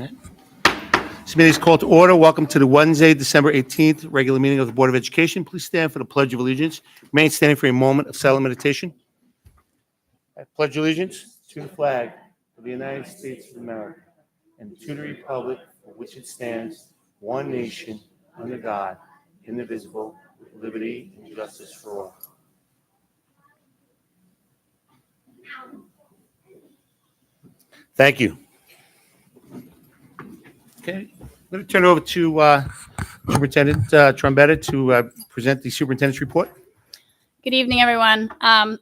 This meeting is called to order. Welcome to the Wednesday, December 18th, regular meeting of the Board of Education. Please stand for the Pledge of Allegiance. Remain standing for a moment of silent meditation. I pledge allegiance to the flag of the United States of America and to the republic for which it stands, one nation, under God, indivisible, with liberty and justice for all. Thank you. Okay, I'm going to turn it over to Superintendent Trombetta to present the superintendent's report. Good evening, everyone.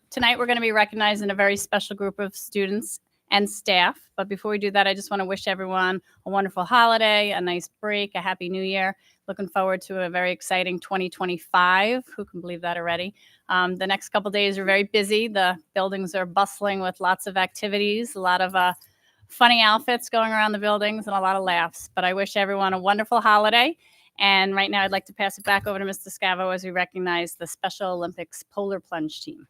Tonight we're going to be recognizing a very special group of students and staff. But before we do that, I just want to wish everyone a wonderful holiday, a nice break, a happy new year. Looking forward to a very exciting 2025. Who can believe that already? The next couple days are very busy. The buildings are bustling with lots of activities, a lot of funny outfits going around the buildings, and a lot of laughs. But I wish everyone a wonderful holiday. And right now I'd like to pass it back over to Mr. Scavo as we recognize the Special Olympics Polar Plunge team.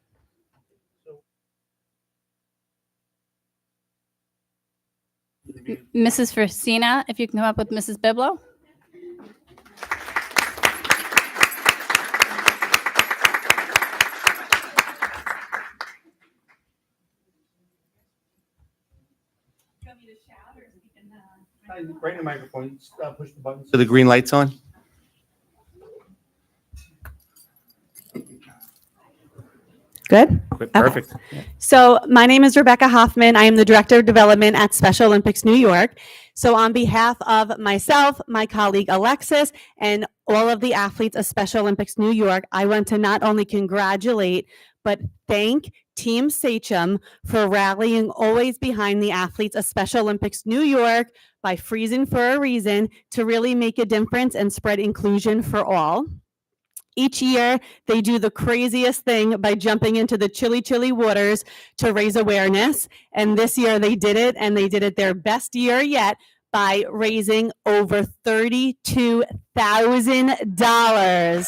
Mrs. Frasina, if you can come up with Mrs. Biblo. Right in the microphone, push the button so the green light's on. Good? Perfect. Okay. So my name is Rebecca Hoffman. I am the Director of Development at Special Olympics New York. So on behalf of myself, my colleague Alexis, and all of the athletes of Special Olympics New York, I want to not only congratulate, but thank Team Sachem for rallying always behind the athletes of Special Olympics New York by freezing for a reason to really make a difference and spread inclusion for all. Each year, they do the craziest thing by jumping into the chilly waters to raise awareness. And this year they did it, and they did it their best year yet by raising over $32,000.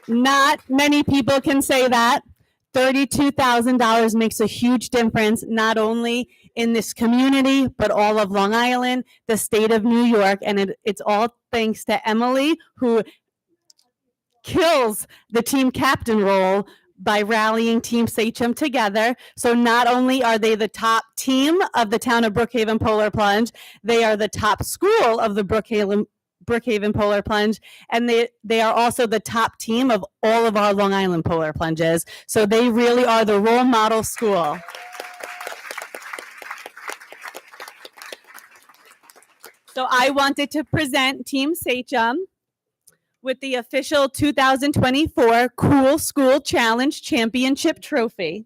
Not many people can say that. $32,000 makes a huge difference, not only in this community, but all of Long Island, the state of New York, and it's all thanks to Emily, who kills the team captain role by rallying Team Sachem together. So not only are they the top team of the town of Brookhaven Polar Plunge, they are the top school of the Brookhaven Polar Plunge, and they are also the top team of all of our Long Island Polar Plunges. So they really are the role model school. So I wanted to present Team Sachem with the official 2024 Cool School Challenge Championship Trophy.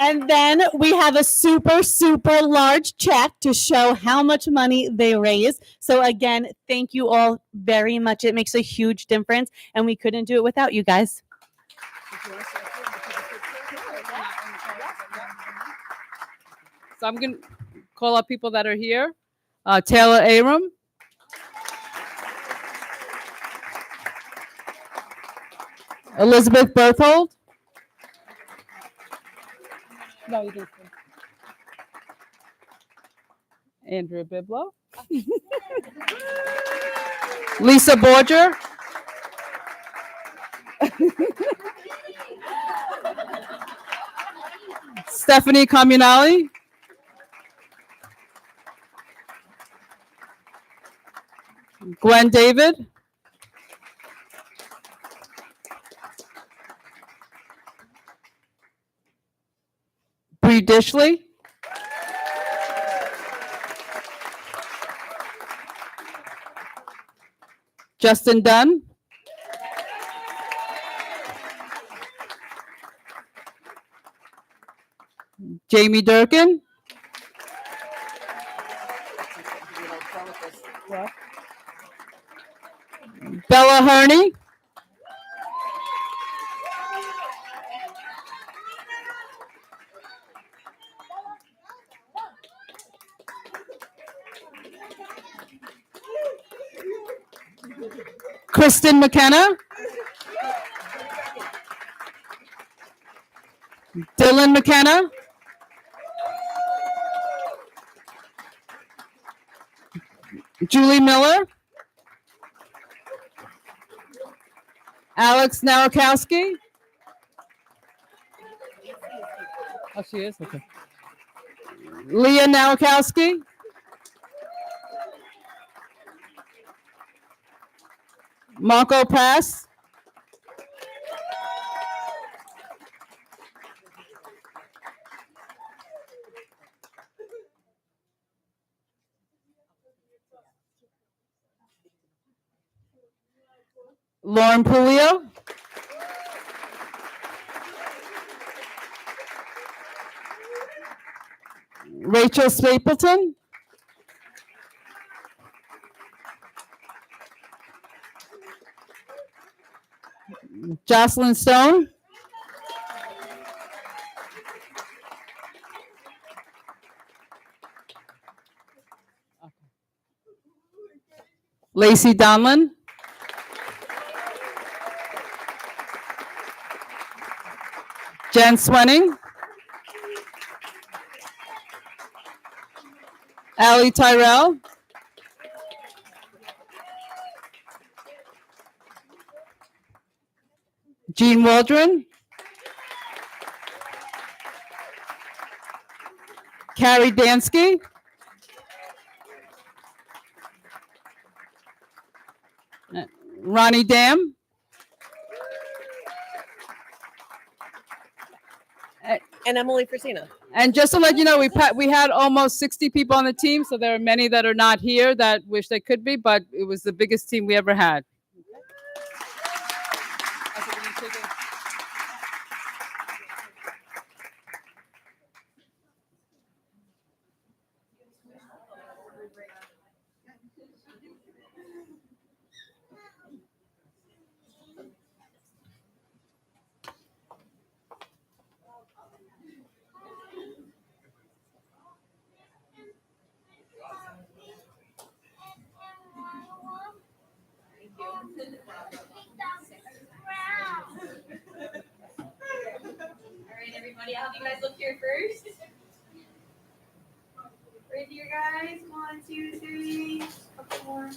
And then we have a super large check to show how much money they raise. So again, thank you all very much. It makes a huge difference, and we couldn't do it without you guys. So I'm going to call up people that are here. Taylor Aram. Elizabeth Berthold. No, you didn't. Andrea Biblo. Lisa Borger. Stephanie Comunali. Gwen David. Bree Dishley. Justin Dunn. Jamie Durkin. Bella Herney. Kristen McKenna. Dylan McKenna. Julie Miller. Alex Narokowski. Oh, she is? Okay. Leah Narokowski. Marco Pass. Lauren Pulio. Rachel Stapleton. Jocelyn Stone. Lacey Donlin. Jen Swenning. Allie Tyrell. Jean Waldron. Carrie Dansky. Ronnie Dam. And Emily Frisina. And just to let you know, we had almost 60 people on the team, so there are many that are not here that wish they could be, but it was the biggest team we ever had. All right, everybody, I'll have you guys look here first. Right here, guys. 1, 2, 3. Couple more.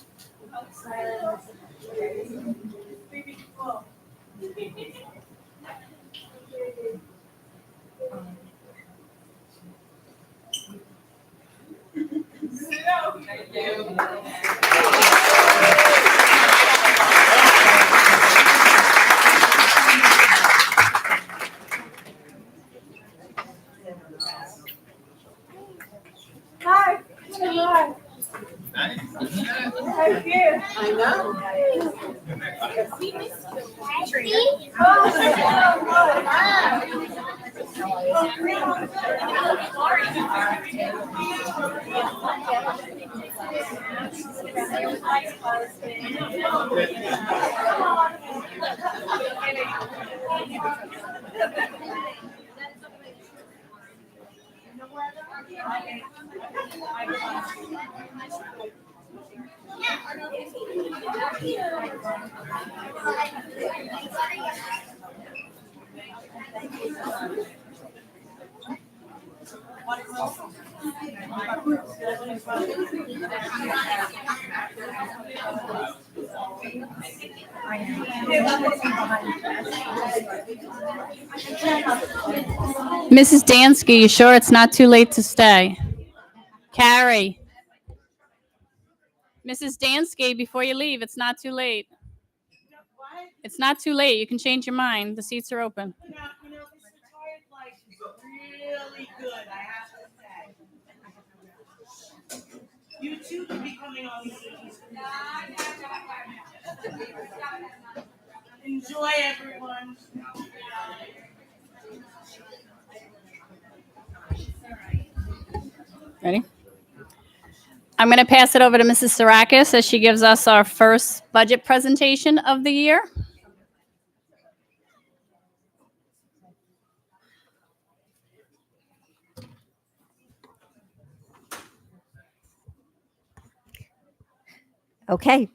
Oh, silence. Baby, whoa. Thank you. Hi. Hi. Thank you. I know. Mrs. Dansky, you sure it's not too late to stay? Carrie. Mrs. Dansky, before you leave, it's not too late. It's not too late. You can change your mind. The seats are open. You know, this retired life is really good, I have to say. You too could be coming on these cities. Enjoy, everyone. Ready? I'm going to pass it over to Mrs. Sarakis as she gives us our first budget presentation of the year. Okay.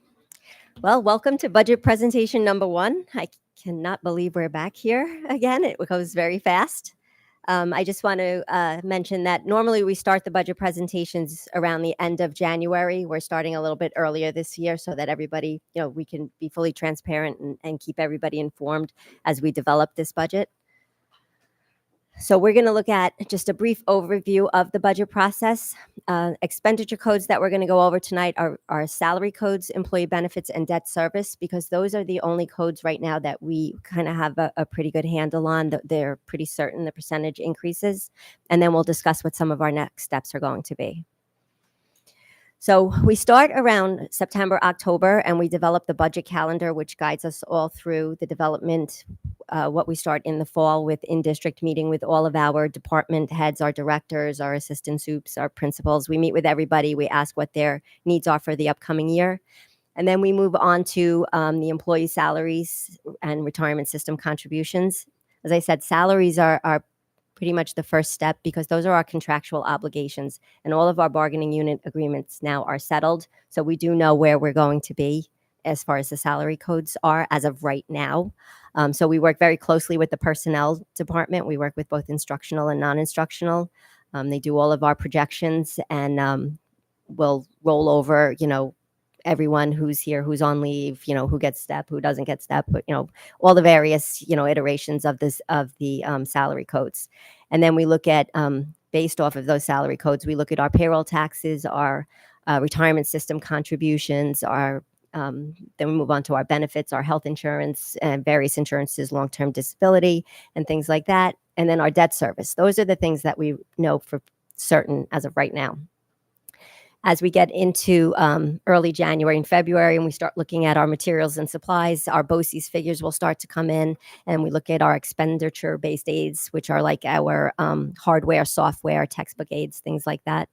Well, welcome to budget presentation number 1. I cannot believe we're back here again. It goes very fast. I just want to mention that normally we start the budget presentations around the end of January. We're starting a little bit earlier this year so that everybody, we can be fully transparent and keep everybody informed as we develop this budget. So we're going to look at just a brief overview of the budget process. Expenditure codes that we're going to go over tonight are salary codes, employee benefits, and debt service, because those are the only codes right now that we kind of have a pretty good handle on. They're pretty certain the percentage increases. And then we'll discuss what some of our next steps are going to be. So we start around September, October, and we develop the budget calendar, which guides us all through the development, what we start in the fall with in-district meeting with all of our department heads, our directors, our assistant soups, our principals. We meet with everybody. We ask what their needs are for the upcoming year. And then we move on to the employee salaries and retirement system contributions. As I said, salaries are pretty much the first step because those are our contractual obligations, and all of our bargaining unit agreements now are settled. So we do know where we're going to be as far as the salary codes are as of right now. So we work very closely with the personnel department. We work with both instructional and non-instructional. They do all of our projections, and we'll roll over, everyone who's here, who's on leave, who gets step, who doesn't get step, but, all the various, iterations of the salary codes. And then we look at, based off of those salary codes, we look at our payroll taxes, our retirement system contributions, then we move on to our benefits, our health insurance, and various insurances, long-term disability, and things like that. And then our debt service. Those are the things that we know for certain as of right now. As we get into early January and February, and we start looking at our materials and supplies, our BOCES figures will start to come in, and we look at our expenditure-based aids, which are like our hardware, software, textbook aids, things like that.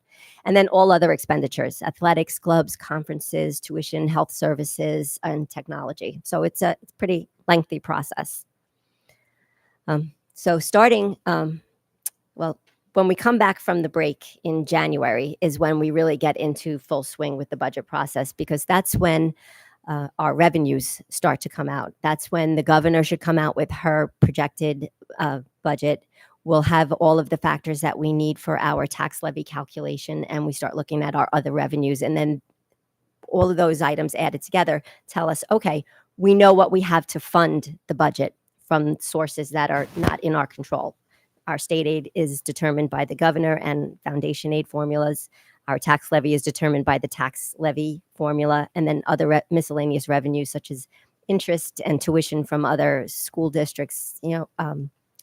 And then all other expenditures, athletics, clubs, conferences, tuition, health services, and technology. So it's a pretty lengthy process. So starting, when we come back from the break in January is when we really get into full swing with the budget process, because that's when our revenues start to come out. That's when the governor should come out with her projected budget. We'll have all of the factors that we need for our tax levy calculation, and we start looking at our other revenues. And then all of those items added together tell us, okay, we know what we have to fund the budget from sources that are not in our control. Our state aid is determined by the governor and foundation aid formulas. Our tax levy is determined by the tax levy formula, and then other miscellaneous revenues such as interest and tuition from other school districts.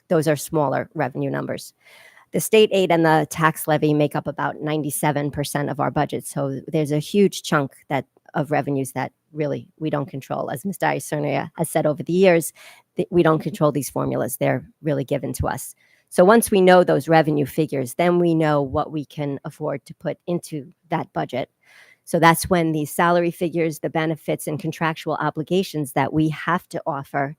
Those are smaller revenue numbers. The state aid and the tax levy make up about 97% of our budget. So there's a huge chunk of revenues that really we don't control. As Mr. Isernia has said over the years, we don't control these formulas. They're really given to us. So once we know those revenue figures, then we know what we can afford to put into that budget. So that's when the salary figures, the benefits, and contractual obligations that we have to offer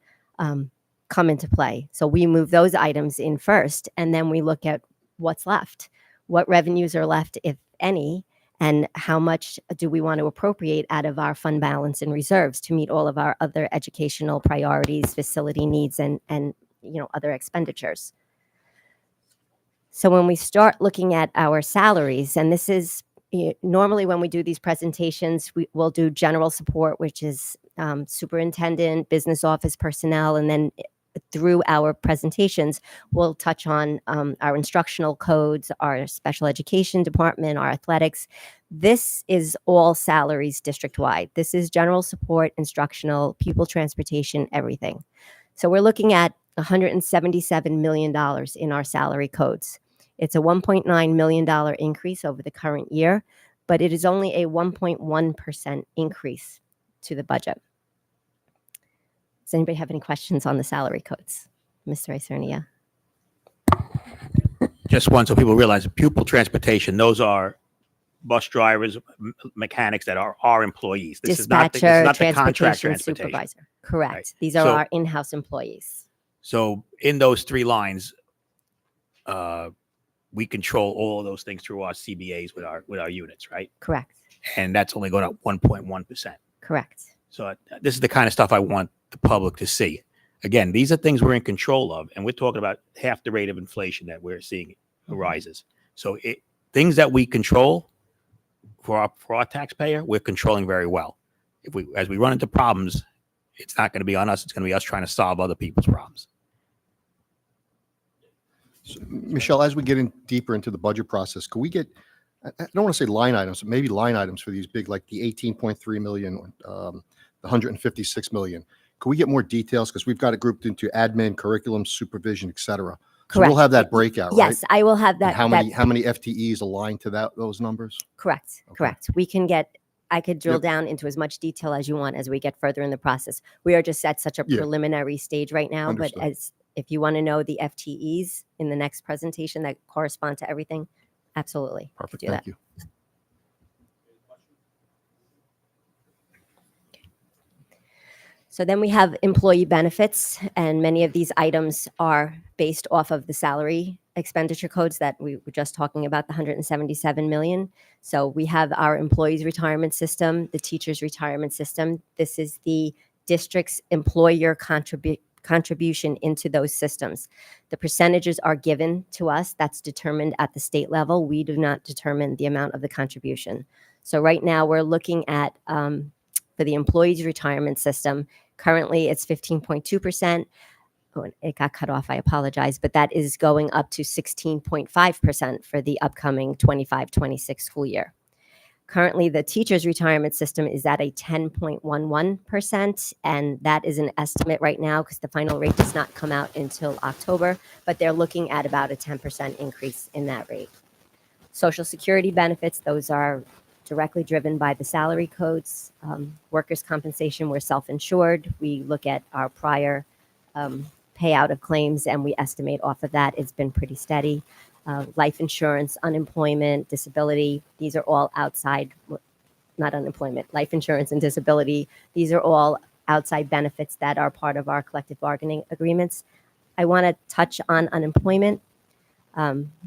come into play. So we move those items in first, and then we look at what's left. What revenues are left, if any, and how much do we want to appropriate out of our fund balance and reserves to meet all of our other educational priorities, facility needs, and other expenditures. So when we start looking at our salaries, and this is normally when we do these presentations, we'll do general support, which is superintendent, business office personnel, and then through our presentations, we'll touch on our instructional codes, our special education department, our athletics. This is all salaries district-wide. This is general support, instructional, pupil transportation, everything. So we're looking at $177 million in our salary codes. It's a $1.9 million increase over the current year, but it is only a 1.1% increase to the budget. Does anybody have any questions on the salary codes? Mr. Isernia? Just one, so people realize pupil transportation, those are bus drivers, mechanics that are our employees. This is not the contract transportation. Supervisor. Correct. Right. These are So- our in-house employees. So in those three lines, we control all of those things through our CBAs with our units, right? Correct. And that's only going up 1.1%. Correct. So this is the kind of stuff I want the public to see. Again, these are things we're in control of, and we're talking about half the rate of inflation that we're seeing arises. So things that we control for our taxpayer, we're controlling very well. As we run into problems, it's not going to be on us. It's going to be us trying to solve other people's problems. So, Michelle, as we get in deeper into the budget process, could we get, I don't want to say line items, but maybe line items for these big, like the 18.3 million, the 156 million. Could we get more details? Because we've got it grouped into admin, curriculum, supervision, et cetera. So we'll Correct. have that breakout, right? Yes, I will have And that. how many FTEs aligned to those numbers? Correct, Okay. correct. I could drill down into as much detail as you want as we get further in the process. We are just at such a Yeah. preliminary stage right now, Understood. but if you want to know the FTEs in the next presentation that correspond to everything, absolutely. could Perfect. do Thank that. you. So then we have employee benefits, and many of these items are based off of the salary expenditure codes that we were just talking about, the 177 million. So we have our employees' retirement system, the teachers' retirement system. This is the district's employer contribution into those systems. The percentages are given to us. That's determined at the state level. We do not determine the amount of the contribution. So right now we're looking at, for the employees' retirement system, currently it's 15.2%. Oh, it got cut off, I apologize, but that is going up to 16.5% for the upcoming 25-26 school year. Currently, the teachers' retirement system is at a 10.11%, and that is an estimate right now because the final rate does not come out until October, but they're looking at about a 10% increase in that rate. Social Security benefits, those are directly driven by the salary codes. Workers' compensation, we're self-insured. We look at our prior payout of claims and we estimate off of that. It's been pretty steady. Life insurance, unemployment, disability, these are all outside, not unemployment, life insurance and disability. These are all outside benefits that are part of our collective bargaining agreements. I want to touch on unemployment.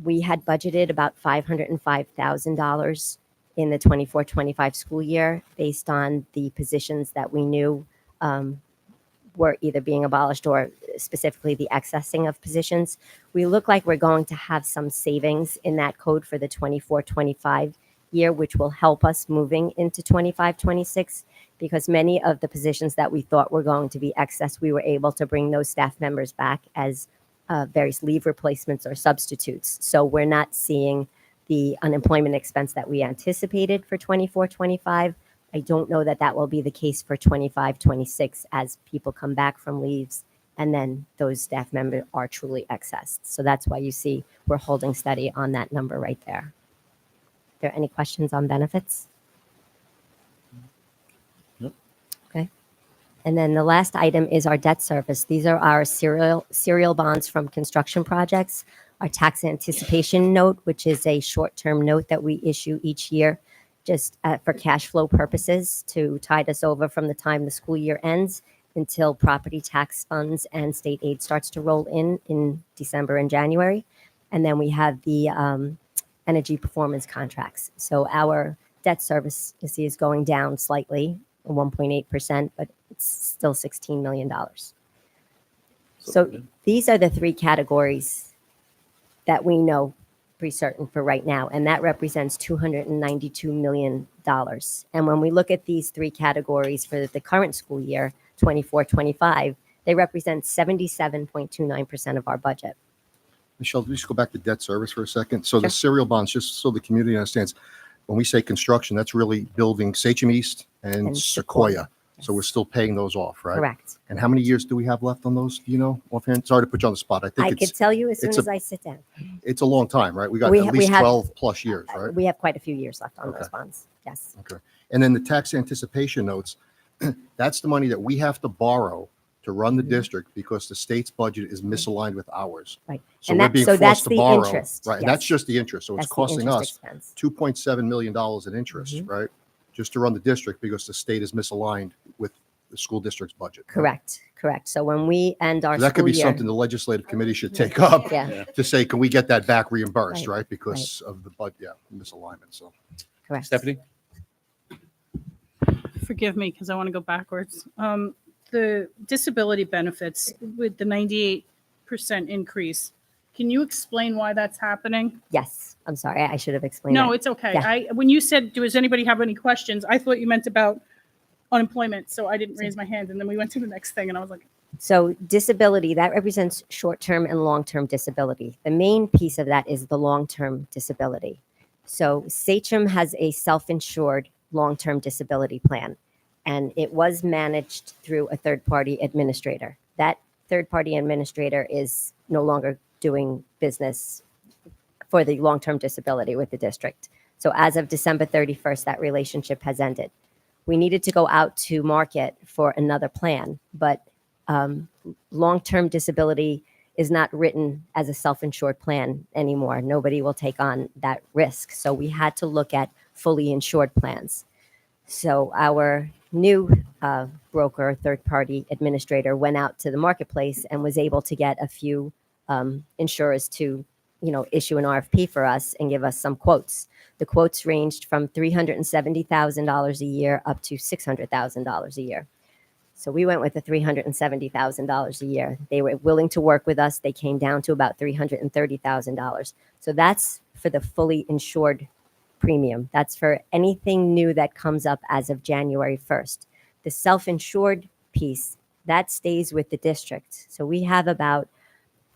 We had budgeted about $505,000 in the 24-25 school year based on the positions that we knew were either being abolished or specifically the accessing of positions. We look like we're going to have some savings in that code for the 24-25 year, which will help us moving into 25-26, because many of the positions that we thought were going to be excess, we were able to bring those staff members back as various leave replacements or substitutes. So we're not seeing the unemployment expense that we anticipated for 24-25. I don't know that that will be the case for 25-26 as people come back from leaves and then those staff members are truly accessed. So that's why you see we're holding steady on that number right there. Are there any questions on benefits? Yep. Okay. And then the last item is our debt service. These are our serial bonds from construction projects, our tax anticipation note, which is a short-term note that we issue each year just for cash flow purposes to tide us over from the time the school year ends until property tax funds and state aid starts to roll in December and January. And then we have the energy performance contracts. So our debt service is going down slightly, 1.8%, but it's still $16 million. So these are the three categories that we know pretty certain for right now, and that represents $292 million. And when we look at these three categories for the current school year, 24-25, they represent 77.29% of our budget. Michelle, let's go back to debt service for a second. So the Sure. serial bonds, just so the community understands, when we say construction, that's really building Sachem East and And Sequoia. Sequoia. So we're still paying those off, right? Correct. And how many years do we have left on those? Do you know offhand? Sorry to put you on the spot. I think I could tell you as soon it's as I sit down. it's a long time, right? We got We at ha- we least have- 12 plus years, right? We have quite a few years left on those Okay. bonds. Yes. Okay. And then the tax anticipation notes, that's the money that we have to borrow to run the district because the state's budget is misaligned with ours. Right. So And we're that- being so forced that's to the borrow. interest, Right. And that's yes. just the interest. So it's That's the costing interest us expense. $2.7 million in interest, right? Just to run the district because the state is misaligned with the school district's budget. right? Correct. Correct. So when we end our So that could school be year, something the legislative committee should take up yeah, to say, can we get that back reimbursed, Right, right? Because of the budget, misalignment. So correct. Stephanie? forgive me because I want to go backwards. The disability benefits with the 98% increase. Can you explain why that's happening? Yes, I'm sorry. I should have explained No, that. it's okay. Yeah. When you said, does anybody have any questions? I thought you meant about unemployment, so I didn't raise my hand. And then we went to the next thing, and I was like, So disability, that represents short-term and long-term disability. The main piece of that is the long-term disability. So Sachem has a self-insured long-term disability plan, and it was managed through a third-party administrator. That third-party administrator is no longer doing business for the long-term disability with the district. So as of December 31st, that relationship has ended. We needed to go out to market for another plan, but long-term disability is not written as a self-insured plan anymore. Nobody will take on that risk. So we had to look at fully insured plans. So our new broker, third-party administrator, went out to the marketplace and was able to get a few insurers to, issue an RFP for us and give us some quotes. The quotes ranged from $370,000 a year up to $600,000 a year. So we went with the $370,000 a year. They were willing to work with us. They came down to about $330,000. So that's for the fully insured premium. That's for anything new that comes up as of January 1st. The self-insured piece, that stays with the district. So we have about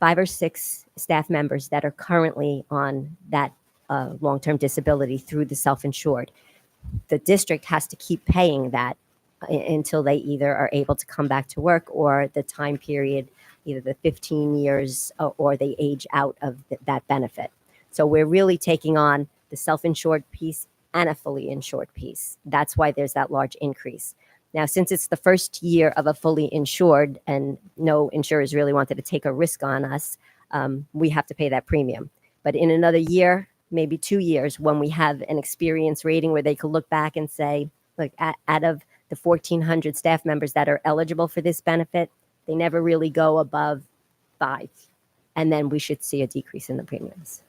5 or 6 staff members that are currently on that long-term disability through the self-insured. The district has to keep paying that until they either are able to come back to work or the time period, either the 15 years or they age out of that benefit. So we're really taking on the self-insured piece and a fully insured piece. That's why there's that large increase. Now, since it's the first year of a fully insured and no insurers really wanted to take a risk on us, we have to pay that premium. But in another year, maybe 2 years, when we have an experience rating where they could look back and say, look, out of the 1,400 staff members that are eligible for this benefit, they never really go above 5. And then we should see a decrease in the premiums.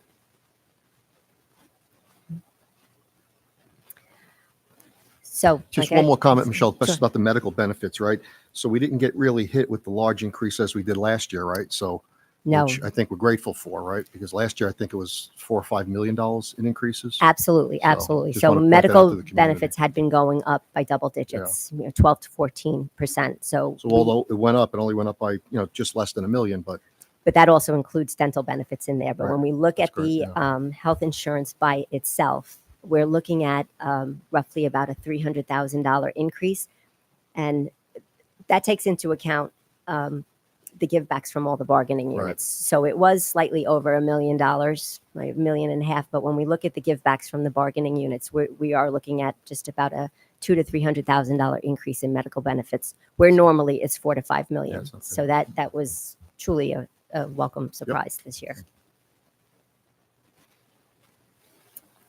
So Just like one I- more comment, Michelle, Sure. just about the medical benefits, right? So we didn't get really hit with the large increase as we did last year, right? So, No, which I think we're grateful for, right? Because last year, I think it was $4 or $5 million in increases. absolutely, So, absolutely. just So wanna point that out to medical the community. benefits had been going up by double digits, 12 to 14%. So Although it went up, it only went up by, just less than $1 million, but but that also includes dental benefits in there. But Right. when we look That's at the health insurance by itself, we're looking at roughly about a $300,000 increase. And that takes into account the givebacks from all the bargaining Right. units. So it was slightly over $1 million, like $1.5 million. But when we look at the givebacks from the bargaining units, we are looking at just about a $200,000 to $300,000 increase in medical benefits, where normally it's $4 to $5 million. it's not So that was truly a welcome surprise this year.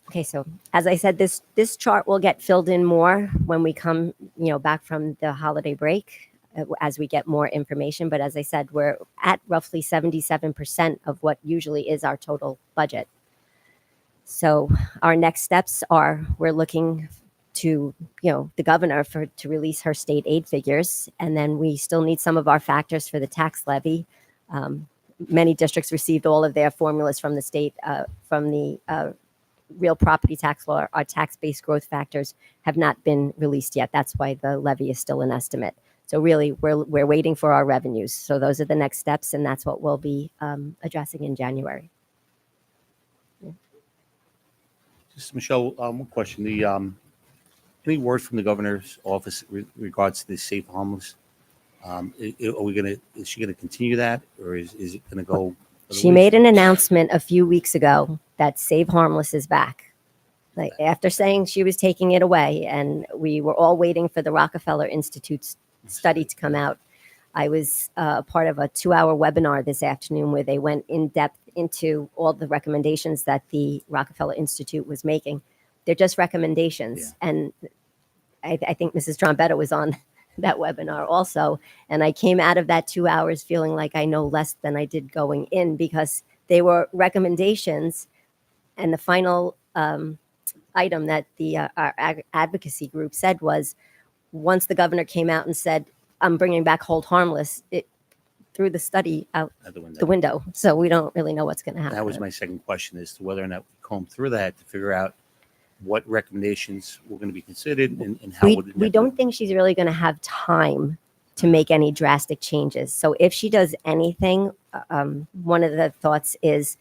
Okay, so as I said, this chart will get filled in more when we come, back from the holiday break, as we get more information. But as I said, we're at roughly 77% of what usually is our total budget. So our next steps are we're looking to, the governor to release her state aid figures, and then we still need some of our factors for the tax levy. Many districts received all of their formulas from the state, from the real property tax law. Our tax-based growth factors have not been released yet. That's why the levy is still an estimate. So really, we're waiting for our revenues. So those are the next steps, and that's what we'll be addressing in January. Just Michelle, one question. Any word from the governor's office regards to the safe homeless? Is she gonna continue that, or is it gonna go? She made an announcement a few weeks ago that Save Harmless is back. Like after saying she was taking it away, and we were all waiting for the Rockefeller Institute's study to come out. I was part of a 2-hour webinar this afternoon where they went in depth into all the recommendations that the Rockefeller Institute was making. They're just recommendations. And I think Mrs. Trombetta was on that webinar also. And I came out of that 2 hours feeling like I know less than I did going in, because they were recommendations. And the final item that our advocacy group said was, once the governor came out and said, I'm bringing back hold harmless, it threw the study out Out the window. the window. So we don't really know what's going to happen. That was my second question, as to whether or not we comb through that to figure out what recommendations were going to be considered and how would We don't think she's really going to have time to make any drastic changes. So if she does anything, one of the thoughts is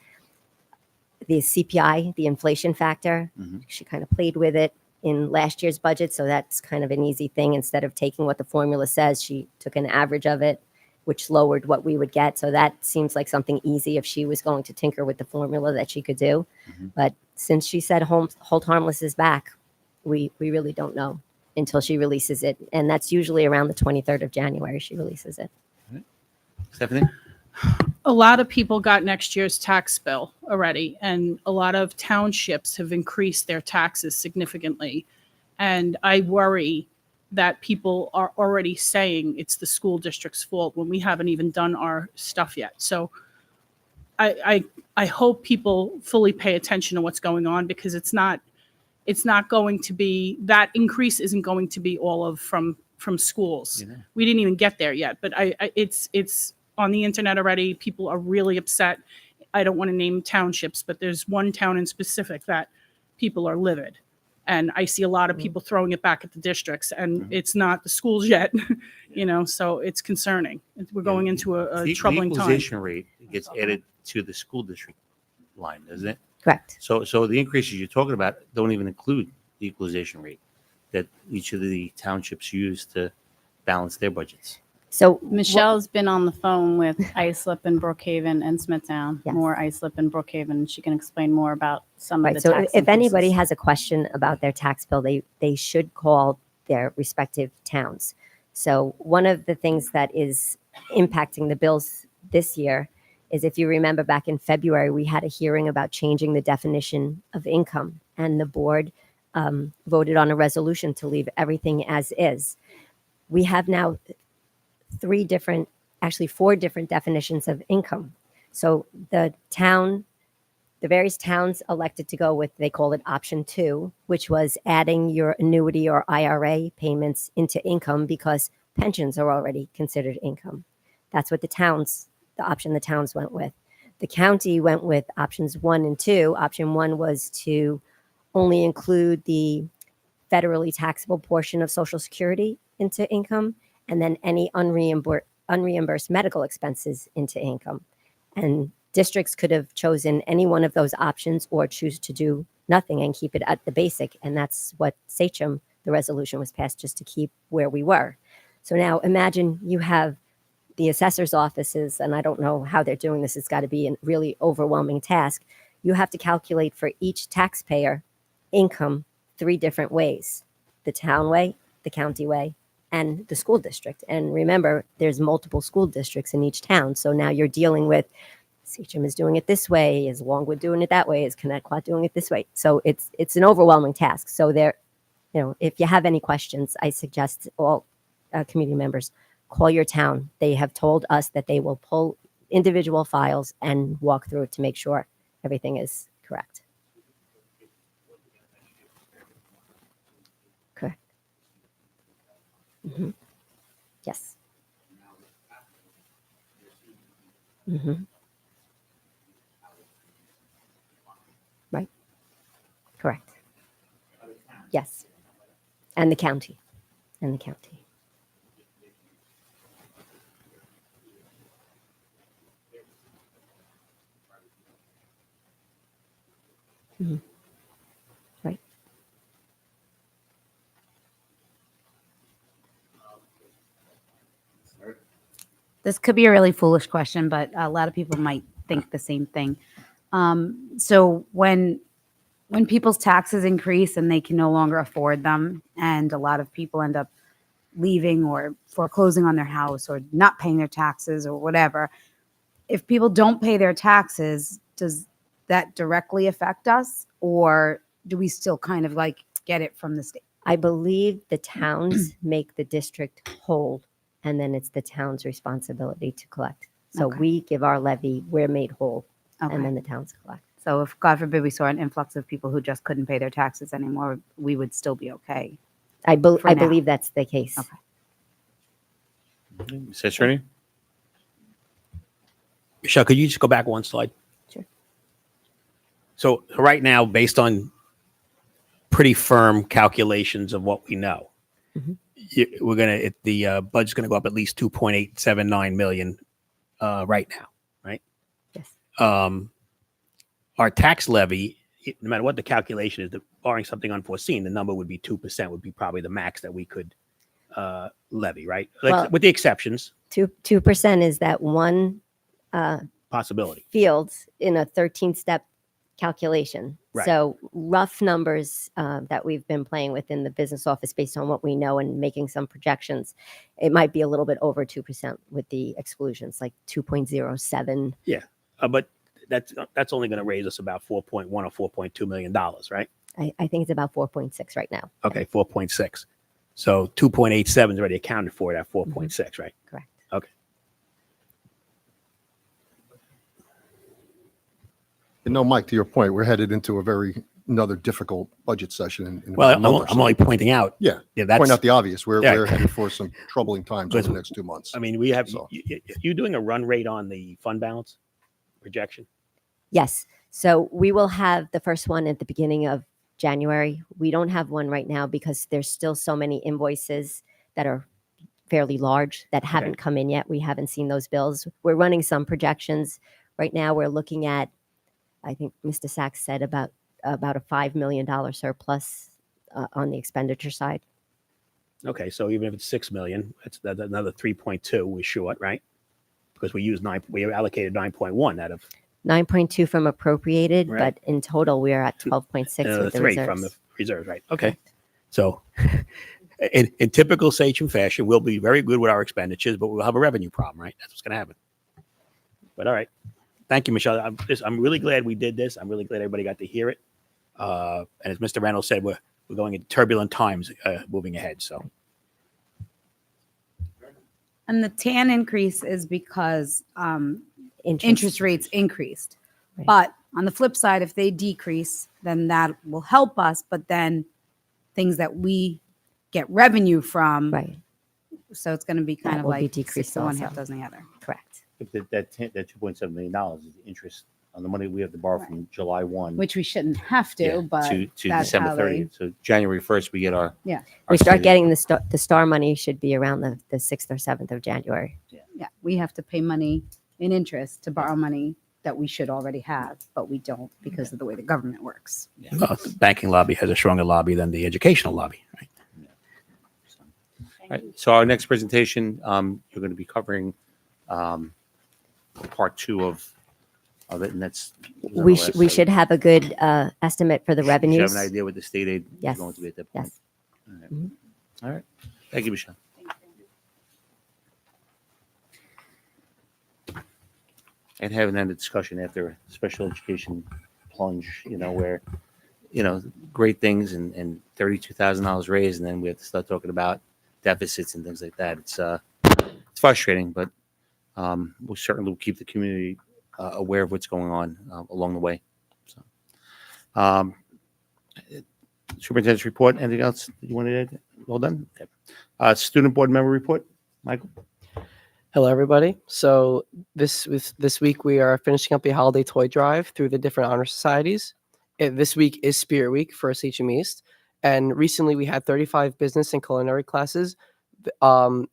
the CPI, the inflation factor. Mhm. She kind of played with it in last year's budget. So that's kind of an easy thing. Instead of taking what the formula says, she took an average of it, which lowered what we would get. So that seems like something easy if she was going to tinker with the formula that she could do. Mhm. But since she said hold harmless is back, we really don't know until she releases it. And that's usually around the 23rd of January she releases it. Stephanie? A lot of people got next year's tax bill already, and a lot of townships have increased their taxes significantly. And I worry that people are already saying it's the school district's fault when we haven't even done our stuff yet. So I hope people fully pay attention to what's going on, because it's not going to be, that increase isn't going to be all of from schools. Yeah. We didn't even get there yet, but it's on the internet already. People are really upset. I don't want to name townships, but there's one town in specific that people are livid. And I see a lot of people throwing it back at the districts, and it's not the schools yet, so it's concerning. We're going into a troubling The time. equalization rate gets added to the school district line, doesn't it? Correct. So the increases you're talking about don't even include the equalization rate that each of the townships use to balance their budgets. So Michelle's been on the phone with Islip and Brookhaven and Smithtown, Yes. more Islip and Brookhaven, and she can explain more about some Right. of the So tax if anybody increases. has a question about their tax bill, they should call their respective towns. So one of the things that is impacting the bills this year is, if you remember back in February, we had a hearing about changing the definition of income, and the board voted on a resolution to leave everything as is. We have now four different definitions of income. So the various towns elected to go with, they call it option 2, which was adding your annuity or IRA payments into income because pensions are already considered income. That's what the option the towns went with. The county went with options 1 and 2. Option 1 was to only include the federally taxable portion of Social Security into income, and then any unreimbursed medical expenses into income. And districts could have chosen any one of those options or choose to do nothing and keep it at the basic. And that's what Sachem, the resolution was passed just to keep where we were. So now imagine you have the assessor's offices, and I don't know how they're doing this. It's got to be a really overwhelming task. You have to calculate for each taxpayer income 3 different ways: the town way, the county way, and the school district. And remember, there's multiple school districts in each town. So now you're dealing with Sachem is doing it this way, is Longwood doing it that way, is Connecticut doing it this way. So it's an overwhelming task. So if you have any questions, I suggest all community members call your town. They have told us that they will pull individual files and walk through it to make sure everything is correct. Correct. Mm-hmm. Yes. Mm-hmm. Right. Correct. Yes. And the county. And the county. Mm-hmm. Right. This could be a really foolish question, but a lot of people might think the same thing. So when people's taxes increase and they can no longer afford them, and a lot of people end up leaving or foreclosing on their house or not paying their taxes or whatever, if people don't pay their taxes, does that directly affect us, or do we still kind of like get it from the state? I believe the towns make the district whole, and then it's the town's responsibility to collect. So Okay. we give our levy, we're made whole, Okay. and then the towns collect. So if, God forbid, we saw an influx of people who just couldn't pay their taxes anymore, we would still be okay. I For now. believe that's the case. Okay. Ms. Attorney? Michelle, could you just go back one slide? Sure. So right now, based on pretty firm calculations of what we know, Mhm. the budget's gonna go up at least 2.879 million right now, right? Yes. Our tax levy, no matter what the calculation is, barring something unforeseen, the number would be 2%, would be probably the max that we could levy, right? Like, Well- with the exceptions, 2% is that one possibility. field in a 13-step calculation. Right. So rough numbers that we've been playing with in the business office based on what we know and making some projections, it might be a little bit over 2% with the exclusions, like 2.07. But that's only going to raise us about 4.1 or 4.2 million dollars, right? I think it's about 4.6 right now. Okay, 4.6. So 2.87 is already accounted for at 4.6, right? Correct. Okay. And no, Mike, to your point, we're headed into another difficult budget session. In Well, about a month or I'm so. only pointing out. Yeah, that's. point out the obvious. We're Yeah. we're headed for some troubling times over the next 2 months. I mean, we have. So- You doing a run rate on the fund balance projection? Yes. So we will have the first one at the beginning of January. We don't have one right now because there's still so many invoices that are fairly large that haven't come in yet. We haven't seen those bills. We're running some projections. Right now, we're looking at, I think Mr. Sachs said about a $5 million surplus on the expenditure side. Okay, so even if it's 6 million, that's another 3.2 we're short, right? Because we allocated 9.1 out of 9.2 from appropriated, Right. but in total, we are at 12.6 another with the 3 reserves. from the reserves, right? Okay. So in typical Sachem fashion, we'll be very good with our expenditures, but we'll have a revenue problem, right? That's what's going to happen. But all right. Thank you, Michelle. I'm really glad we did this. I'm really glad everybody got to hear it. And as Mr. Reynolds said, we're going into turbulent times moving ahead. So And the TAN increase is because interest rates increased. Right. But on the flip side, if they decrease, then that will help us. But then things that we get revenue from, Right. so it's going to be kind That of will be like decreased 6 to 1, also. half dozen the other. Correct. If that $2.7 million is the interest on the money we have to borrow from July 1 Which we shouldn't have to, yeah, but to that's December how they- 30th. So January 1st, we get our. Yeah. our We start stated- getting the star money should be around the 6th or 7th of January. Yeah, we have to pay money in interest to borrow money that we should already have, but we don't because of the way the government works. the banking lobby has a stronger lobby than the educational lobby, right? All right, so our next presentation, you're going to be covering part 2 of it, and that's. We should have a good estimate for the Do you revenues. have an idea what the state aid is Yes, going to be at that point? yes. All right. Mhm. All right. Thank you, Michelle. And having that discussion after special education plunge, where, great things and $32,000 raised, and then we have to start talking about deficits and things like that. It's frustrating, but we certainly will keep the community aware of what's going on along the way. So, Superintendent's report. Anything else that you wanted to add? Well done. Okay. Student board member report. Michael. Hello, everybody. So this week we are finishing up the holiday toy drive through the different honor societies. This week is Spirit Week for Sachem East, and recently we had 35 business and culinary classes,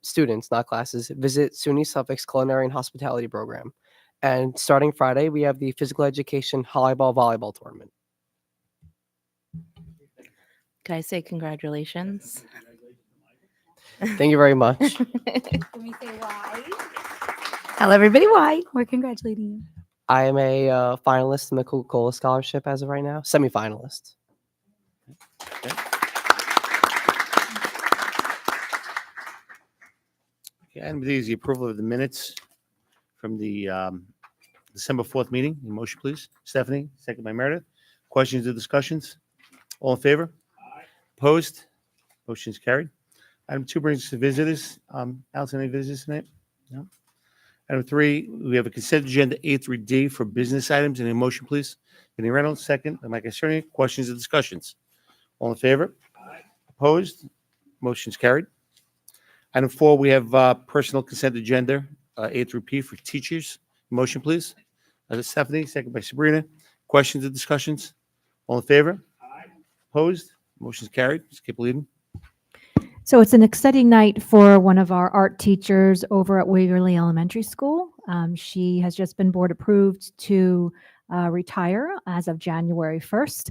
students, not classes, visit SUNY Suffolk's culinary and hospitality program. And starting Friday, we have the physical education volleyball tournament. Can I say congratulations? Thank you very much. Can we say why? Tell everybody why we're congratulating you. I am a finalist in the Coca-Cola Scholarship as of right now, semi-finalist. Yeah, item D is the approval of the minutes from the December 4th meeting. Your motion, please. Stephanie, second by Meredith. Questions or discussions? All in favor? Opposed? Motion is carried. Item 2 brings us to visitors. Allison, any visitors tonight? No. Item 3, we have a consent agenda A through D for business items. Any motion, please? Kenny Reynolds, second by Mike Cerny. Questions or discussions? All in favor? Opposed? Motion's carried. Item 4, we have personal consent agenda, A through P for teachers. Motion, please. Stephanie, second by Sabrina. Questions or discussions? All in favor? Opposed? Motion's carried. Skip leading. So it's an exciting night for one of our art teachers over at Waverly Elementary School. She has just been board approved to retire as of January 1st.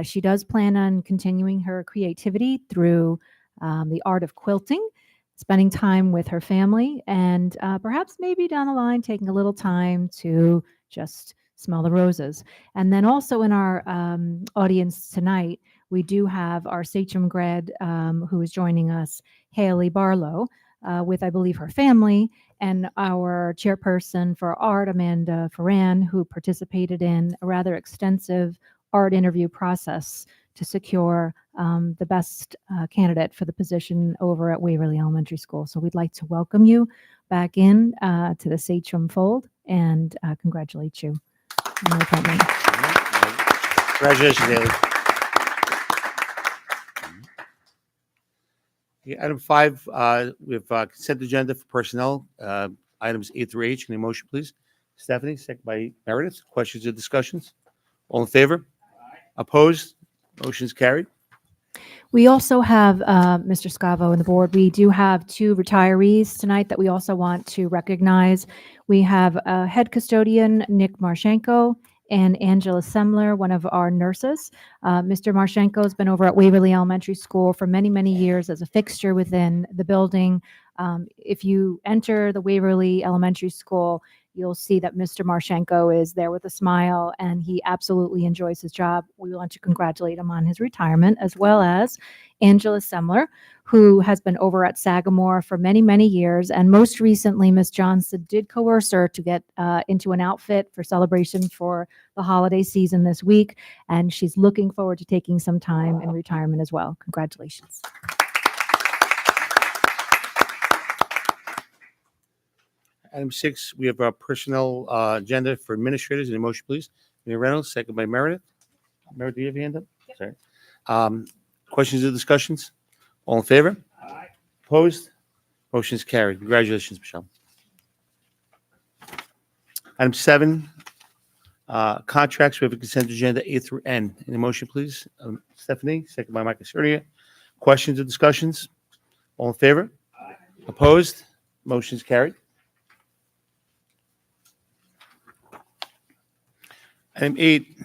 She does plan on continuing her creativity through the art of quilting, spending time with her family, and perhaps maybe down the line taking a little time to just smell the roses. And then also in our audience tonight, we do have our Sachem grad who is joining us, Haley Barlow, with, I believe, her family, and our chairperson for art, Amanda Ferran, who participated in a rather extensive art interview process to secure the best candidate for the position over at Waverly Elementary School. So we'd like to welcome you back in to the Sachem fold and congratulate you on your appointment. Congratulations, Haley. Okay, item 5, we have consent agenda for personnel, items A through H. Can I motion, please? Stephanie, second by Meredith. Questions or discussions? All in favor? Opposed? Motion's carried. We also have Mr. Scavo and the board. We do have 2 retirees tonight that we also want to recognize. We have head custodian Nick Marshenko and Angela Semler, one of our nurses. Mr. Marshenko has been over at Waverly Elementary School for many, many years as a fixture within the building. If you enter the Waverly Elementary School, you'll see that Mr. Marshenko is there with a smile, and he absolutely enjoys his job. We want to congratulate him on his retirement, as well as Angela Semler, who has been over at Sagamore for many, many years. And most recently, Ms. Johnson did coerce her to get into an outfit for celebration for the holiday season this week, and she's looking forward to taking some time in retirement as well. Congratulations. Item 6, we have our personnel agenda for administrators. Any motion, please? Mayor Reynolds, second by Meredith. Meredith, do you have your hand up? Sorry. Questions or discussions? All in favor? Opposed? Motion's carried. Congratulations, Michelle. Item 7, contracts. We have a consent agenda A through N. Any motion, please? Stephanie, second by Michael Cernia. Questions or discussions? All in favor? Opposed? Motion's carried. Item 8,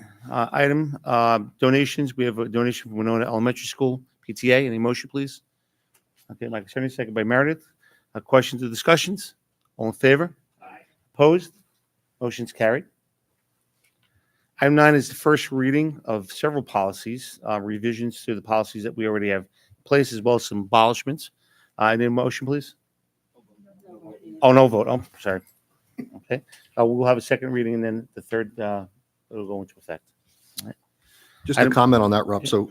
donations. We have a donation from Winona Elementary School, PTA. Any motion, please? Okay, Michael Cerny, second by Meredith. Questions or discussions? All in favor? Opposed? Motion's carried. Item 9 is the first reading of several policies, revisions to the policies that we already have in place, as well as some abolishments. Any motion, please? Oh, no vote. Oh, sorry. Okay. We'll have a second reading, and then the third it'll go into effect. All right. Just a comment on that, Rob. So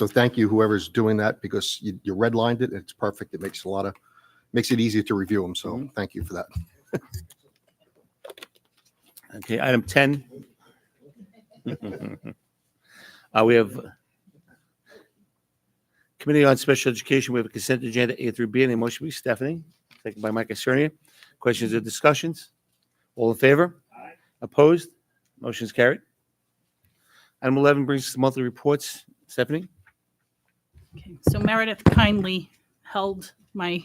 thank you, whoever's doing that, because you redlined it. It's perfect. It makes makes it easier to review them. So thank you for that. Okay, item 10. We have Committee on Special Education. We have a consent agenda A through B. And a motion, please, Stephanie. Second by Micah Cernia. Questions or discussions? All in favor? Opposed? Motion's carried. Item 11 brings us to monthly reports. Stephanie? Okay, so Meredith kindly held my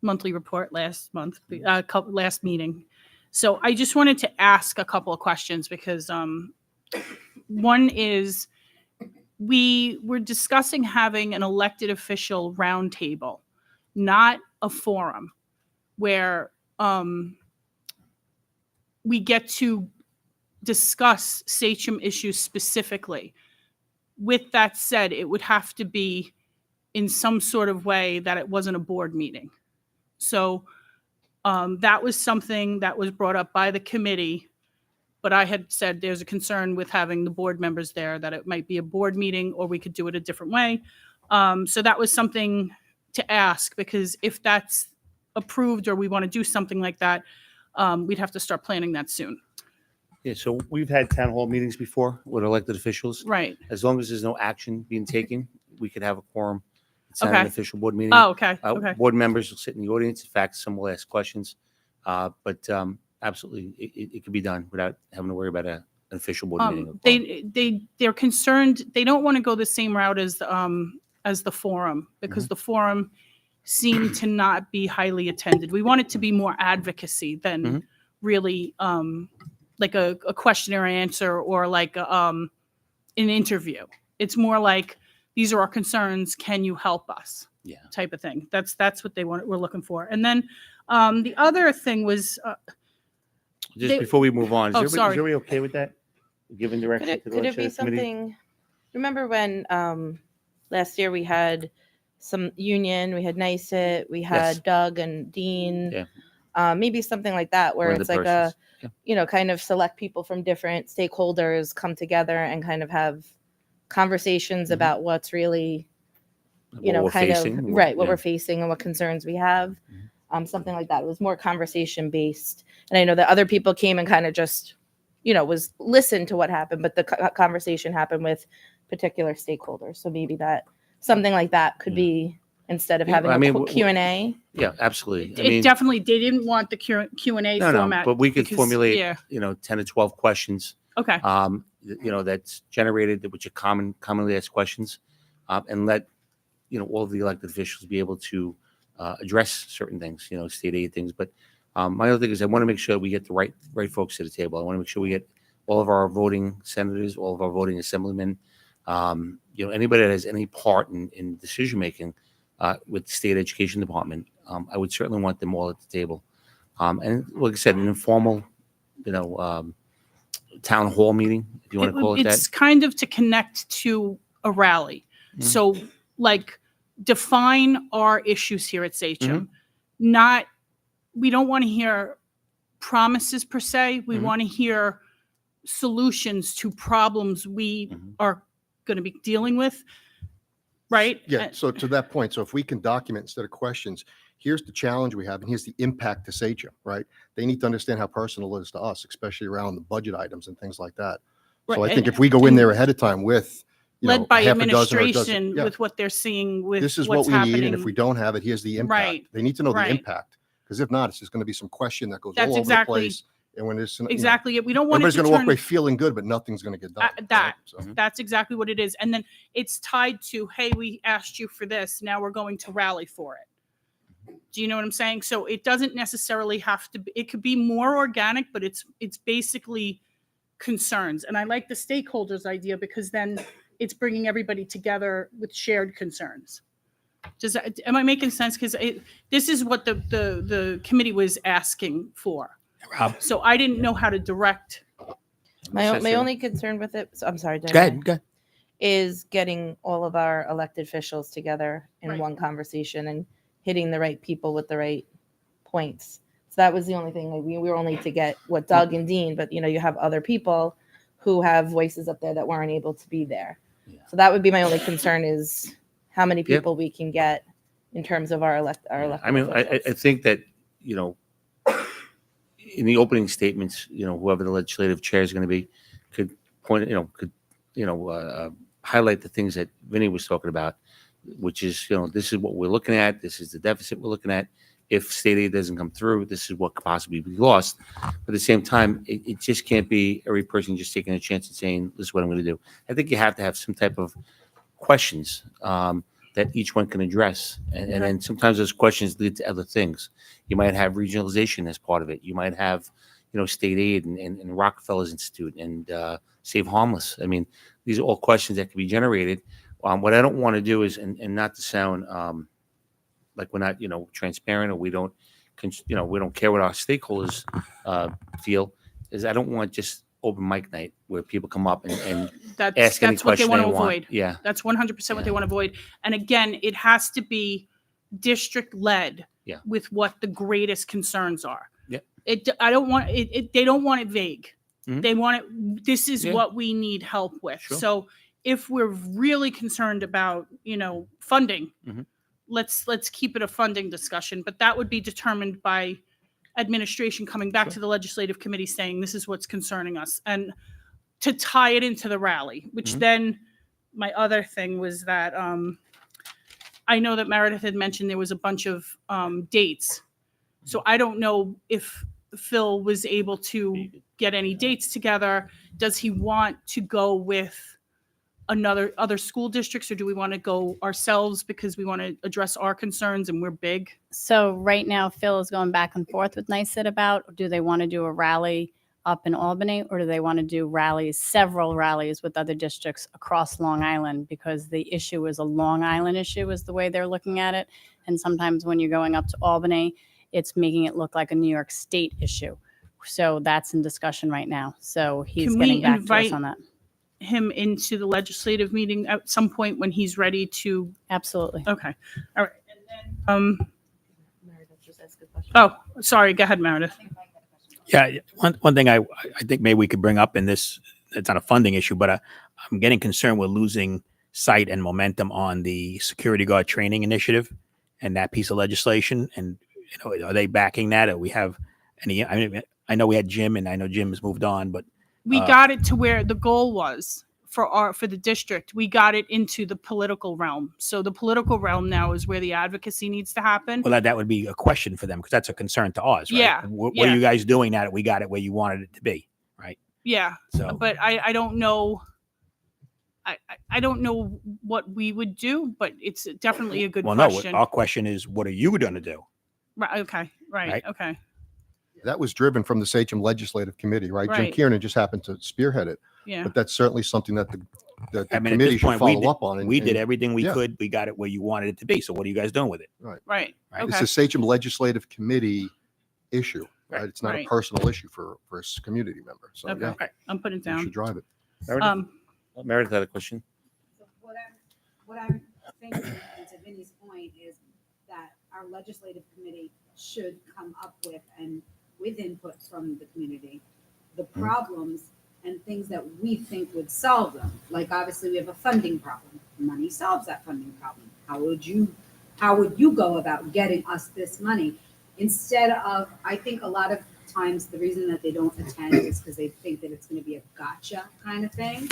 monthly report last month, last meeting. So I just wanted to ask a couple of questions because one is we were discussing having an elected official roundtable, not a forum where we get to discuss Sachem issues specifically. With that said, it would have to be in some sort of way that it wasn't a board meeting. So that was something that was brought up by the committee, but I had said there's a concern with having the board members there, that it might be a board meeting or we could do it a different way. So that was something to ask, because if that's approved or we want to do something like that, we'd have to start planning that soon. Yeah, so we've had town hall meetings before with elected officials. Right. As long as there's no action being taken, we could have a quorum It's not an Okay. official board meeting. Oh, okay. Okay. Board members will sit in the audience. In fact, some will ask questions. But absolutely, it could be done without having to worry about an official board meeting. They're concerned. They don't want to go the same route as the forum, because the forum seemed to not be highly attended. We want it to be more advocacy than really like a question or answer, or like an interview. It's more like, these are our concerns. Can you help us? Yeah. Type of thing. That's what we're looking for. And then the other thing was Just before we move on, is Oh, everybody, sorry. is everybody okay with that? Giving direction to the Could it be legislative committee? something? Remember when last year we had some union, we had NICET, we had Yes. Doug and Dean. Yeah. Maybe something like that, where One of it's the like persons. Yeah. kind of select people from different stakeholders come together and kind of have conversations about what's really, What we're kind facing, of what- right, what yeah. we're facing and what concerns we have. Something like that. It was more conversation based. And I know that other people came and kind of just, was listen to what happened, but the conversation happened with particular stakeholders. So maybe that something like that could be, instead of Yeah, having I a mean, Q&A. Yeah, absolutely. They didn't want the Q&A no, format. but we could because- formulate, Yeah. 10 to 12 questions. Okay. That's generated, which are commonly asked questions, and let, all of the elected officials be able to address certain things, state aid things. But my other thing is I want to make sure we get the right folks to the table. I want to make sure we get all of our voting senators, all of our voting assemblymen, anybody that has any part in decision-making with the state education department. I would certainly want them all at the table. And like I said, an informal, town hall meeting, if you want to call it It's that. kind of to connect to a rally. So, like, define our issues here at Sachem. We don't want to hear promises per se. We want to hear solutions to problems we are going to be dealing with. Right? Yeah, so to that point, so if we can document instead of questions, here's the challenge we have, and here's the impact to Sachem, right? They need to understand how personal it is to us, especially around the budget items and things like that. So Right, I think and- if we go in there ahead of time with, led by half a dozen or a dozen- administration yeah, with what they're seeing with this is what what's we happening. need, and if we don't have it, here's the impact. Right, They need to know the right. impact, because if not, it's just going to be some question that goes That's all over exactly- the place. And when it's Exactly. We don't want everybody's it going to to walk turn away feeling good, but nothing's going to get done. that. So- That's exactly what it is. And then it's tied to, hey, we asked you for this. Now we're going to rally for it. Do you know what I'm saying? So it doesn't necessarily have to be, it could be more organic, but it's basically concerns. And I like the stakeholders idea, because then it's bringing everybody together with shared concerns. Am I making sense? Because this is what the committee was asking for. Rob, So I didn't know how to direct. My Cecily. only concern with it, so I'm sorry, go ahead. is getting all of our elected officials together in Right. one conversation and hitting the right people with the right points. So that was the only thing. Like, we were only to get what Doug and Dean, but you have other people who have voices up there that weren't able to be there. So that would be my only concern, is how many people we can get in terms of our elected. I mean, I officials. think that, in the opening statements, whoever the legislative chair is going to be could point, highlight the things that Vinny was talking about, which is, this is what we're looking at. This is the deficit we're looking at. If state aid doesn't come through, this is what could possibly be lost. But at the same time, it just can't be every person just taking a chance and saying, this is what I'm going to do. I think you have to have some type of questions that each one can address. And then sometimes those questions lead to other things. You might have regionalization as part of it. You might have, state aid and Rockefeller's Institute and Save Harmless. I mean, these are all questions that can be generated. What I don't want to do is, and not to sound like we're not, transparent, or we don't care what our stakeholders feel, is I don't want just open mic night where people come up and ask any That's what they question want they to want. avoid. Yeah. That's 100% what they want to avoid. And again, it has to be district led Yeah. with what the greatest concerns are. Yeah. I don't want it. They don't want it vague. Mhm. They want it. This is Yeah. what we need help with. Sure. So if we're really concerned about, funding, Mhm. let's keep it a funding discussion, but that would be determined by administration coming back to the legislative committee saying, this is what's concerning us. And to tie it into the rally, which Mhm. then my other thing was that I know that Meredith had mentioned there was a bunch of dates. So I don't know if Phil was able to get any dates together. Does he want to go with other school districts, or do we want to go ourselves because we want to address our concerns and we're big? So right now, Phil is going back and forth with NYSET about, do they want to do a rally up in Albany, or do they want to do several rallies with other districts across Long Island? Because the issue is a Long Island issue is the way they're looking at it. And sometimes when you're going up to Albany, it's making it look like a New York State issue. So that's in discussion right now. So he's Can getting we back to us invite on that. him into the legislative meeting at some point when he's ready to? Absolutely. Okay. All right. And then, oh, sorry. Go ahead, Meredith. Yeah, one thing I think maybe we could bring up in this, it's not a funding issue, but I'm getting concerned with losing sight and momentum on the security guard training initiative and that piece of legislation. And, are they backing that? Or we have any, I know we had Jim, and I know Jim has moved on, but We got it to where the goal was for the district. We got it into the political realm. So the political realm now is where the advocacy needs to happen. well, that would be a question for them, because that's a concern to us, right? Yeah, What yeah. are you guys doing now that we got it where you wanted it to be, right? Yeah. So, But I don't know. I don't know what we would do, but it's definitely a good well, question. no, our question is, what are you going to do? Right. Okay. Right. Right. Okay. That was driven from the Sachem Legislative Committee, right? Jim Right. Kiernan just happened to spearhead it. Yeah. But that's certainly something that the I mean, at committee this should point, we follow did, up on. we did everything we yeah. could. We got it where you wanted it to be. So what are you guys doing with it? Right. Right. Right. It's Okay. a Sachem Legislative Committee issue, right? It's not Right. a personal issue for a community member. So Okay. yeah, I'm putting it you down. should drive it. Meredith had a question. What I'm thinking, and to Vinny's point, is that our legislative committee should come up with, and with input from the community, the problems and things that we think would solve them. Like, obviously, we have a funding problem. Money solves that funding problem. How would you go about getting us this money? Instead of, I think a lot of times the reason that they don't attend is because they think that it's going to be a gotcha kind of thing.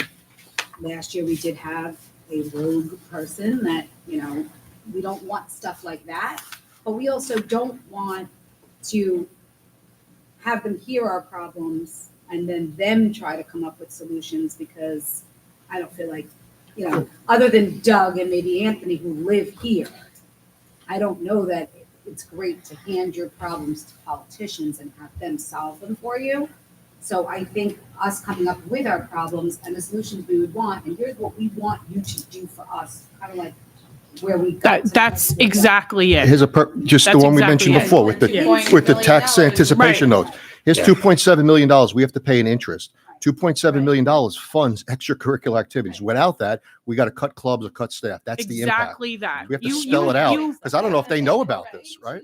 Last year, we did have a rogue person that, we don't want stuff like that, but we also don't want to have them hear our problems and then them try to come up with solutions, because I don't feel like, other than Doug and maybe Anthony who live here, I don't know that it's great to hand your problems to politicians and have them solve them for you. So I think us coming up with our problems and the solutions we would want, and here's what we want you to do for us, kind of like where we got. That's exactly it. Here's just the That's one we exactly mentioned it. before with the Yeah. tax anticipation notes. Here's $2.7 million we have to pay in interest. $2.7 million funds extracurricular activities. Without that, we got to cut clubs or cut staff. That's the impact. Exactly that. We have to spell it out, because I don't know if they know about this, right?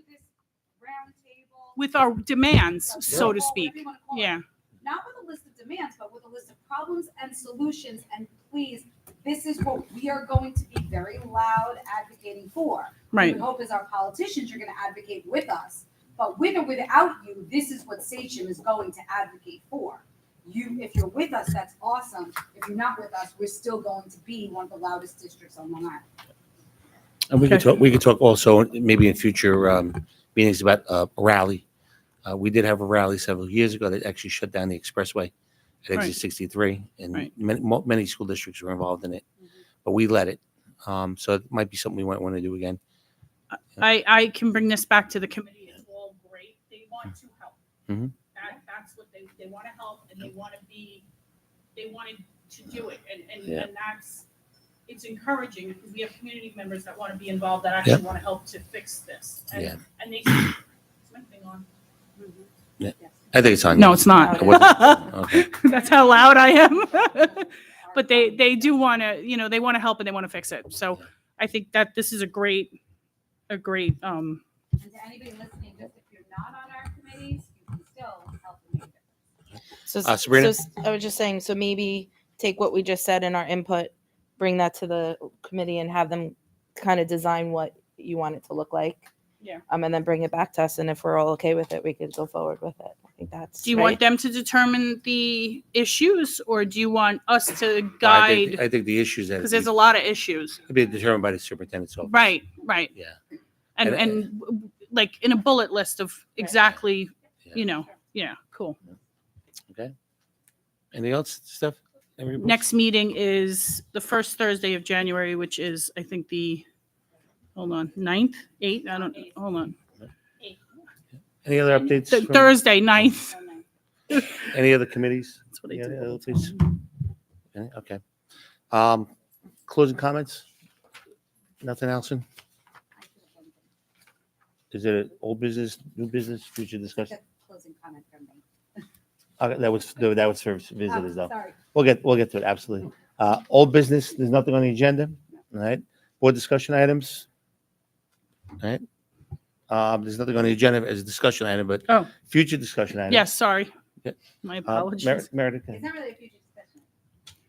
With our demands, so to Call it speak. whatever you wanna call it. Yeah. Not with a list of demands, but with a list of problems and solutions. And please, this is what we are going to be very loud advocating for. Right. We hope as our politicians, you're going to advocate with us. But with or without you, this is what Sachem is going to advocate for. If you're with us, that's awesome. If you're not with us, we're still going to be one of the loudest districts on Long Island. And we could talk also maybe in future meetings about a rally. We did have a rally several years ago that actually shut down the expressway at exit Right. 63, and Right. many school districts were involved in it, but we let it. So it might be something we might want to do again. I can bring this back to the committee. It's all great. They want to help. Mhm. That's what they want to help, and they wanted to do it. And Yeah. it's encouraging, because we have community members that want to be involved, that actually want to help to fix this. And, Yeah. and they, is my thing on? I think it's on. No, you. it's not. It wasn't? Okay. That's how loud I am. But they do want to, they want to help and they want to fix it. So I think that this is a great. And to anybody listening, just if you're not on our committees, you can still help them make it. So, Sabrina? I was just saying, so maybe take what we just said in our input, bring that to the committee and have them kind of design what you want it to look like. Yeah. And then bring it back to us. And if we're all okay with it, we could go forward with it. I think that's. Do you right. want them to determine the issues, or do you want us to I guide? think the issues that Because there's a lot of issues. be determined by the superintendent's office. Right, right. Yeah. And And- like in a bullet list of exactly, you know, yeah, cool. Okay. Anything else, Steph? Any reports? Next meeting is the first Thursday of January, which is, I think, hold on, 9th, 8th, hold on. Any other updates? from- Thursday, 9th. Any other committees? That's what I Any do. other updates? Okay. Closing comments? Nothing, Allison? Is it old business, new business, future discussion? Closing comment from me. Okay, that was for visitors though. Sorry. We'll get to it, absolutely. Old business, there's nothing on the agenda, all right? Board discussion items? All right? There's nothing on the agenda as a discussion item, but Oh. future discussion item. Yes, sorry. Yeah. My apologies. Meredith. It's not really a future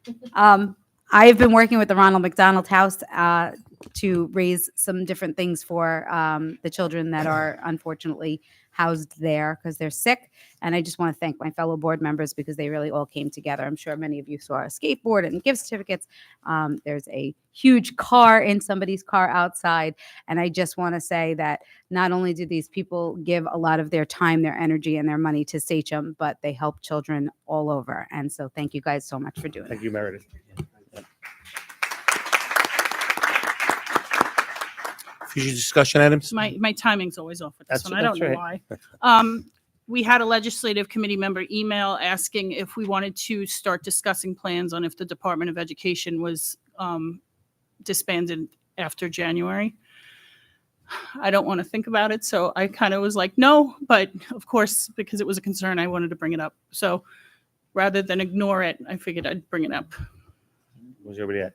discussion. I've been working with the Ronald McDonald House to raise some different things for the children that are unfortunately housed there because they're sick. And I just want to thank my fellow board members because they really all came together. I'm sure many of you saw a skateboard and gift certificates. There's a huge car in somebody's car outside. And I just want to say that not only do these people give a lot of their time, their energy, and their money to Sachem, but they help children all over. And so thank you guys so much for doing Thank that. you, Meredith. Future discussion items? My timing's always off with this That's- one. I don't know that's why. We had a legislative committee member email asking if we wanted to start discussing plans on if the Department of Education was disbanded after January. I don't want to think about it, so I kind of was like, no, but of course, because it was a concern, I wanted to bring it up. So rather than ignore it, I figured I'd bring it up. Where's everybody at?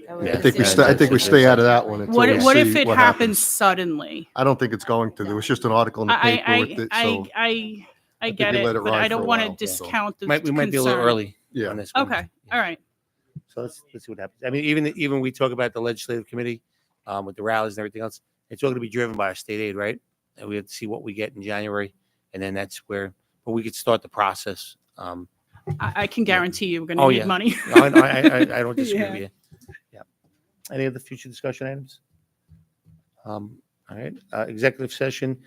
I think we stay out of that one. until we What if see it what happens suddenly? I don't think it's going to. There was just an article in the paper with it, so. I think get we it, let it but ride I don't for a want to while, so. discount the We might be a little concern. early Yeah. on this one. Okay, all right. So let's see what happens. I mean, even we talk about the legislative committee with the rallies and everything else. It's all going to be driven by our state aid, right? And we have to see what we get in January, and then that's where, but we could start the process. I can guarantee you we're going to Oh need yeah, money. No, I don't disagree Yeah. with you. Yeah. Any other future discussion items? All right. Executive session.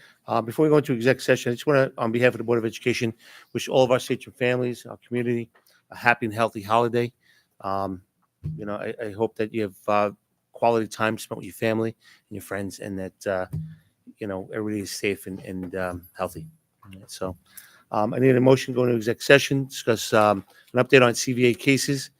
Before we go into exec session, I just want to, on behalf of the Board of Education, wish all of our Sachem families, our community, a happy and healthy holiday. I hope that you have quality time spent with your family and your friends, and that everybody is safe and healthy. All right, so I need a motion to go into exec session, discuss an update on CVA cases,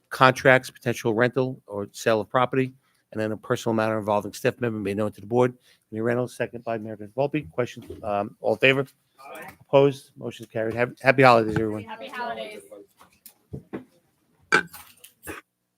contracts, potential rental or sale of property, and then a personal matter involving staff member made known to the board. Mayor Reynolds, second by Meredith Volpe. Questions? All in favor? Opposed? Motion carried. Happy holidays, everyone. Happy holidays.